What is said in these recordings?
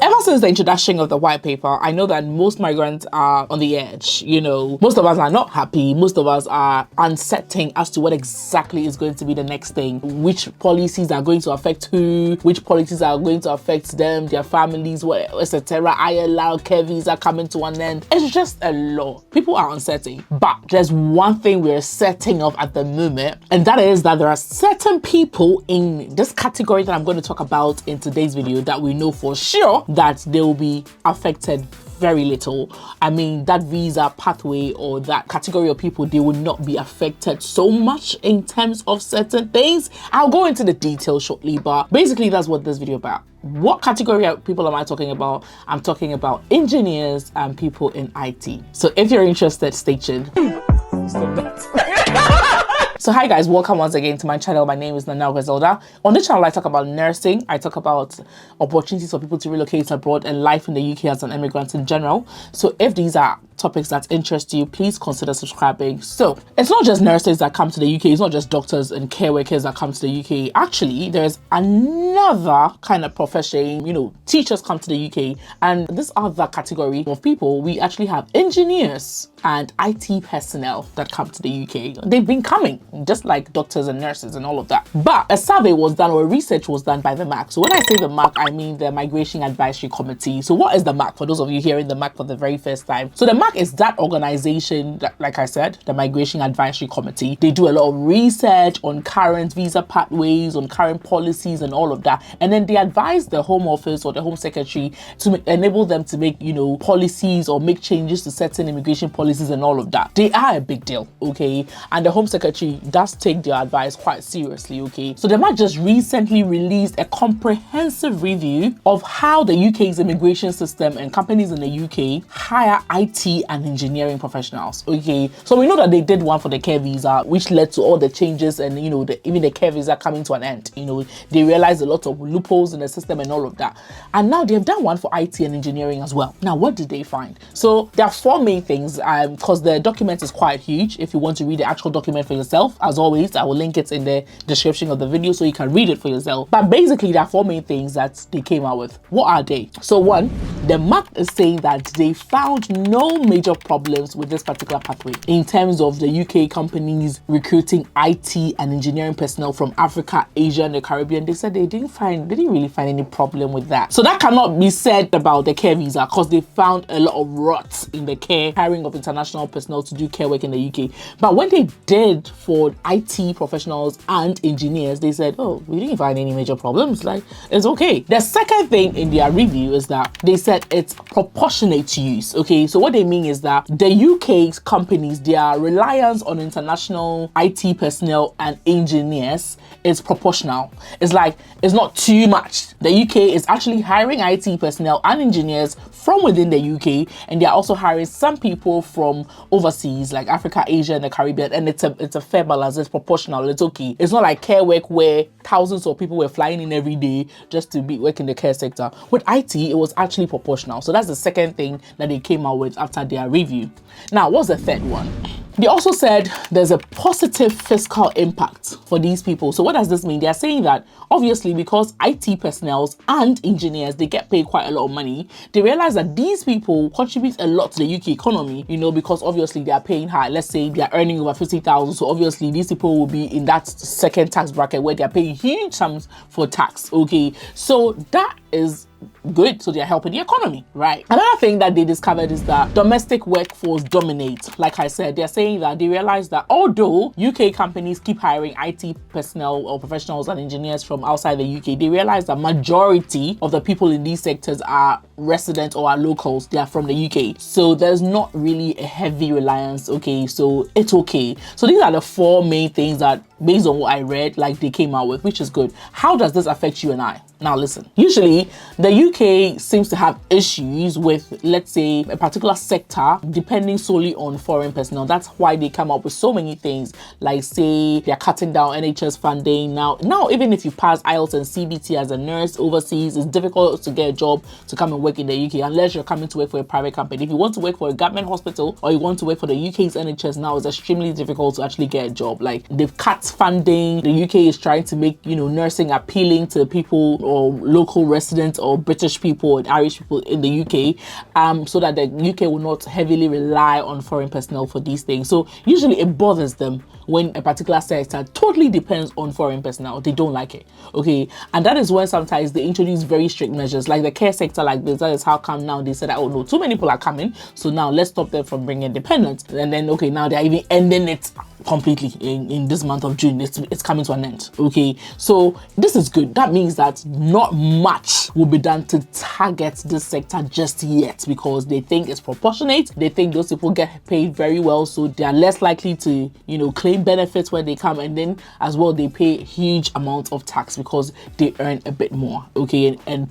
ever since the introduction of the white paper, I know that most migrants are on the edge. You know, most of us are not happy. Most of us are uncertain as to what exactly is going to be the next thing, which policies are going to affect who, which policies are going to affect them, their families, etc. ILR, care visa coming to an end. It's just a lot. People are uncertain. But there's one thing we're certain of at the moment, and that is that there are certain people in this category that I'm going to talk about in today's video that we know for sure that they will be affected very little. I mean, that visa pathway or that category of people, they will not be affected so much in terms of certain things. I'll go into the details shortly, but basically that's what this video is about. What category of people am I talking about? I'm talking about engineers and people in IT. So if you're interested, stay tuned. Stop that. So hi guys, welcome once again to my channel. My name is Nana Griselda. On this channel, I talk about nursing. I talk about opportunities for people to relocate abroad and life in the UK as an immigrant in general. So if these are topics that interest you, please consider subscribing. So it's not just nurses that come to the UK. It's not just doctors and care workers that come to the UK. Actually, there's another kind of profession, you know, teachers come to the UK, and this other category of people, we actually have engineers and IT personnel that come to the UK. They've been coming, just like doctors and nurses and all of that. But a survey was done, or research was done by the MAC. So when I say the MAC, I mean the Migration Advisory Committee. So what is the MAC, for those of you hearing the MAC for the very first time? So the MAC is that organization that, like I said, the Migration Advisory Committee. They do a lot of research on current visa pathways, on current policies and all of that. And then they advise the Home Office or the Home Secretary to enable them to make, you know, policies or make changes to certain immigration policies and all of that. They are a big deal, okay? And the Home Secretary does take their advice quite seriously, okay? So the MAC just recently released a comprehensive review of how the UK's immigration system and companies in the UK hire IT and engineering professionals, okay? So we know that they did one for the care visa, which led to all the changes and, you know, even the care visa coming to an end. You know, they realized a lot of loopholes in the system and all of that. And now they've done one for IT and engineering as well. Now, what did they find? So there are four main things, because the document is quite huge. If you want to read the actual document for yourself, as always, I will link it in the description of the video so you can read it for yourself. But basically, there are four main things that they came out with. What are they? So one, the MAC is saying that they found no major problems with this particular pathway in terms of the UK companies recruiting IT and engineering personnel from Africa, Asia, and the Caribbean. They said they didn't really find any problem with that. So that cannot be said about the care visa, because they found a lot of rot in the care hiring of international personnel to do care work in the UK. But when they did for IT professionals and engineers, they said, oh, we didn't find any major problems. Like, it's okay. The second thing in their review is that they said it's proportionate use. Okay, so what they mean is that the UK's companies, their reliance on international IT personnel and engineers is proportional. It's like, it's not too much. The UK is actually hiring IT personnel and engineers from within the UK, and they're also hiring some people from overseas, like Africa, Asia, and the Caribbean, and it's a fair balance. It's proportional. It's okay. It's not like care work where thousands of people were flying in every day just to be working in the care sector. With IT, it was actually proportional. So that's the second thing that they came out with after their review. Now, what's the third one? They also said there's a positive fiscal impact for these people. So what does this mean? They're saying that obviously because IT personnel and engineers, they get paid quite a lot of money. They realize that these people contribute a lot to the UK economy, you know, because obviously they are paying high. Let's say they are earning over 50,000. So obviously these people will be in that second tax bracket where they're paying huge sums for tax. Okay, so that is good. So they're helping the economy, right? Another thing that they discovered is that domestic workforce dominates. Like I said, they're saying that they realize that although UK companies keep hiring IT personnel or professionals and engineers from outside the UK, they realize that majority of the people in these sectors are residents or are locals. They are from the UK. So there's not really a heavy reliance. Okay, so it's okay. So these are the four main things that, based on what I read, like they came out with, which is good. How does this affect you and I? Now listen, usually the UK seems to have issues with, let's say, a particular sector depending solely on foreign personnel. That's why they come up with so many things, like say they're cutting down NHS funding. Now even if you pass IELTS and CBT as a nurse overseas, it's difficult to get a job to come and work in the UK unless you're coming to work for a private company. If you want to work for a government hospital or you want to work for the UK's NHS now, it's extremely difficult to actually get a job. Like they've cut funding. The UK is trying to make, you know, nursing appealing to people or local residents or British people and Irish people in the UK, so that the UK will not heavily rely on foreign personnel for these things. So usually it bothers them when a particular sector totally depends on foreign personnel. They don't like it, okay? And that is when sometimes they introduce very strict measures, like the care sector like this. That is how come now they said that, oh no, too many people are coming, so now let's stop them from bringing dependents. And then, okay, now they're even ending it completely in this month of June. It's coming to an end, okay? So this is good. That means that not much will be done to target this sector just yet, because they think it's proportionate. They think those people get paid very well, so they are less likely to, you know, claim benefits when they come, and then as well they pay huge amounts of tax because they earn a bit more, okay? And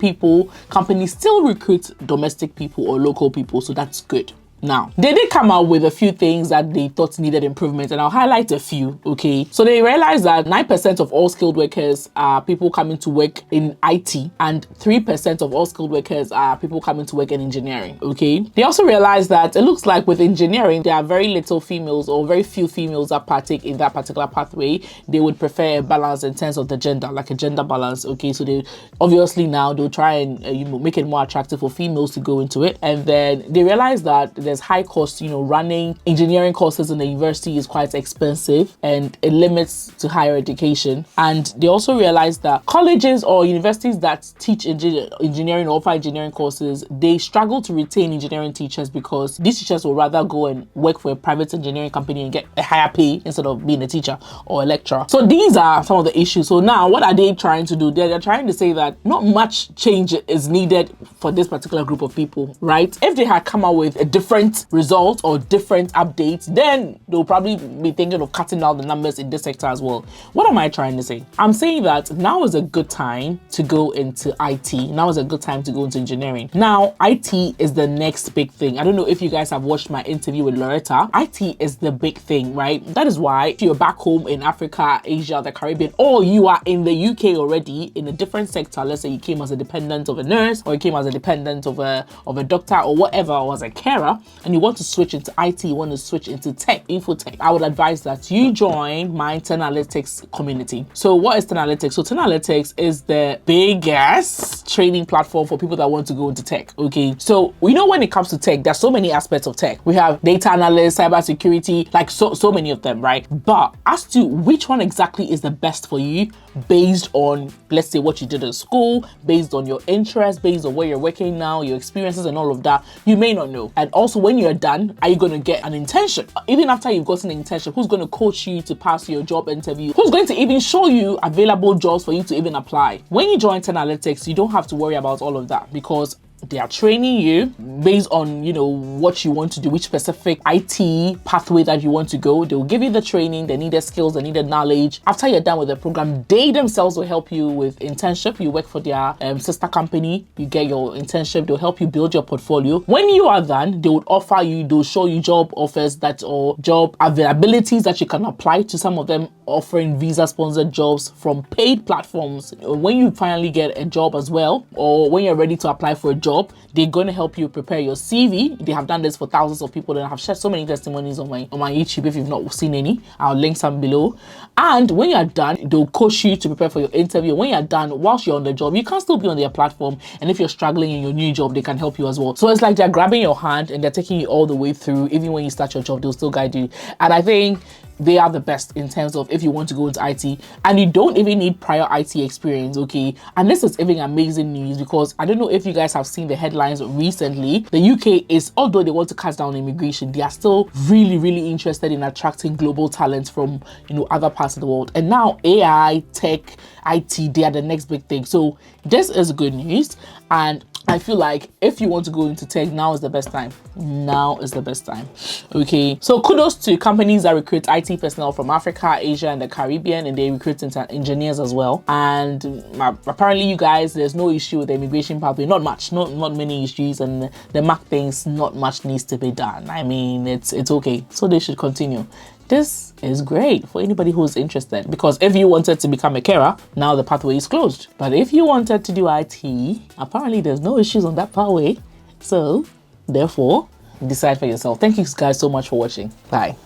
companies still recruit domestic people or local people, so that's good. Now, they did come out with a few things that they thought needed improvement, and I'll highlight a few, okay? So they realized that 9% of all skilled workers are people coming to work in IT, and 3% of all skilled workers are people coming to work in engineering, okay? They also realized that it looks like with engineering, there are very little females or very few females that partake in that particular pathway. They would prefer a balance in terms of the gender, like a gender balance, okay? So they obviously now they'll try and make it more attractive for females to go into it. And then they realized that there's high cost, running engineering courses in the university is quite expensive and it limits to higher education. And they also realized that colleges or universities that teach engineering or offer engineering courses, they struggle to retain engineering teachers because these teachers will rather go and work for a private engineering company and get a higher pay instead of being a teacher or a lecturer. So these are some of the issues. So now what are they trying to do? They're trying to say that not much change is needed for this particular group of people, right? If they had come out with a different result or different updates, then they'll probably be thinking of cutting down the numbers in this sector as well. What am I trying to say? I'm saying that now is a good time to go into IT. Now is a good time to go into engineering. Now, IT is the next big thing. I don't know if you guys have watched my interview with Loretta. IT is the big thing, right? That is why if you're back home in Africa, Asia, the Caribbean, or you are in the UK already in a different sector, let's say you came as a dependent of a nurse, or you came as a dependent of a doctor or whatever, or as a carer, and you want to switch into IT, you want to switch into tech, infotech, I would advise that you join my Tenalytics community. So what is Tenalytics? So Tenalytics is the biggest training platform for people that want to go into tech, okay? So we know when it comes to tech, there's so many aspects of tech. We have data analysts, cybersecurity, like so many of them, right? But as to which one exactly is the best for you based on, let's say, what you did in school, based on your interests, based on where you're working now, your experiences and all of that, you may not know. And also when you're done, are you going to get an internship? Even after you've gotten an internship, who's going to coach you to pass your job interview? Who's going to even show you available jobs for you to even apply? When you join Tenalytics, you don't have to worry about all of that because they are training you based on, what you want to do, which specific IT pathway that you want to go. They'll give you the training, the needed skills, the needed knowledge. After you're done with the program, they themselves will help you with internship. You work for their sister company, you get your internship, they'll help you build your portfolio. When you are done, they would they'll show you job offers or job availabilities that you can apply to, some of them offering visa-sponsored jobs from paid platforms. When you finally get a job as well, or when you're ready to apply for a job, they're going to help you prepare your CV. They have done this for thousands of people and I have shared so many testimonies on my YouTube. If you've not seen any, I'll link some below. And when you're done, they'll coach you to prepare for your interview. When you're done, whilst you're on the job, you can still be on their platform, and if you're struggling in your new job, they can help you as well. So it's like they're grabbing your hand and they're taking you all the way through. Even when you start your job, they'll still guide you. And I think they are the best in terms of if you want to go into IT and you don't even need prior IT experience, okay? And this is even amazing news because I don't know if you guys have seen the headlines recently. The UK is, although they want to cut down immigration, they are still really, really interested in attracting global talent from, other parts of the world. And now AI, tech, IT, they are the next big thing. So this is good news. And I feel like if you want to go into tech, now is the best time. Now is the best time. Okay. So kudos to companies that recruit IT personnel from Africa, Asia, and the Caribbean, and they recruit engineers as well. And apparently, you guys, there's no issue with the immigration pathway. Not much. Not many issues. And the Mac things, not much needs to be done. I mean, it's okay. So they should continue. This is great for anybody who's interested, because if you wanted to become a carer, now the pathway is closed. But if you wanted to do IT, apparently there's no issues on that pathway. So therefore, decide for yourself. Thank you guys so much for watching. Bye.